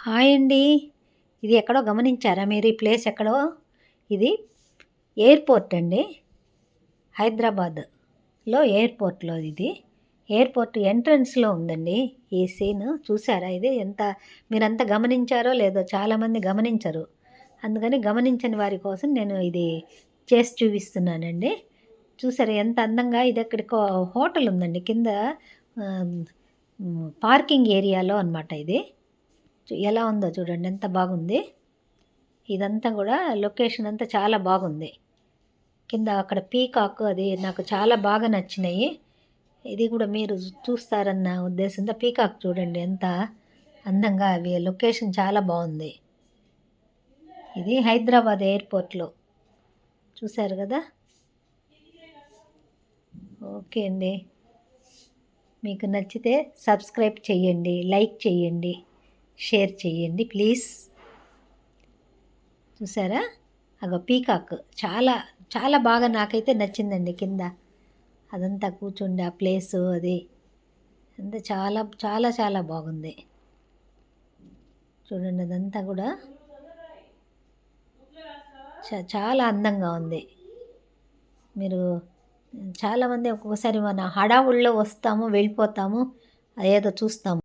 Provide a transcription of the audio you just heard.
Hi అండి. ఇది ఎక్కడో గమనించారా మీరు? ఈ ప్లేస్ ఎక్కడో? ఇది ఎయిర్‌పోర్ట్ అండి. హైదరాబాద్‌లో ఎయిర్‌పోర్ట్‌లో ఇది. ఎయిర్‌పోర్ట్ ఎంట్రన్స్‌లో ఉందండి ఈ సీను. చూసారా ఇది? మీరంతా గమనించారో లేదో చాలామంది గమనించరు. అందుకని గమనించని వారి కోసం నేను ఇది చేసి చూపిస్తున్నానండి. చూసారా ఎంత అందంగా ఇదెక్కడికో హోటల్ ఉందండి కింద. ఆహ్, పార్కింగ్ ఏరియాలో అనమాట ఇది. ఎలా ఉందో చూడండి ఎంత బాగుంది. ఇదంతా కూడా లొకేషన్ అంతా చాలా బాగుంది. కింద అక్కడ పీకాక్ అది నాకు చాలా బాగా నచ్చినాయి. ఇది కూడా మీరు చూస్తారన్న ఉద్దేశంతో పీకాక్ చూడండి ఎంత అందంగా అవి లొకేషన్ చాలా బాగుంది. ఇది హైదరాబాద్ ఎయిర్పోర్ట్లో చూశారు కదా. ఓకే అండి. మీకు నచ్చితే సబ్స్క్రైబ్ చేయండి, లైక్ చేయండి, షేర్ చేయండి ప్లీజ్. చూసారా అగో పీకాక్ చాలా చాలా బాగా నాకైతే నచ్చిందండి. కింద అదంతా కూర్చుండే ఆ ప్లేసు అది అంతా చాలా చాలా చాలా బాగుంది. చూడండి అదంతా కూడా చాలా అందంగా ఉంది. మీరు చాలామంది ఒక్కొక్కసారి మన హడావుడిలో వస్తాము వెళ్ళిపోతాము, ఏదో చూస్తాము.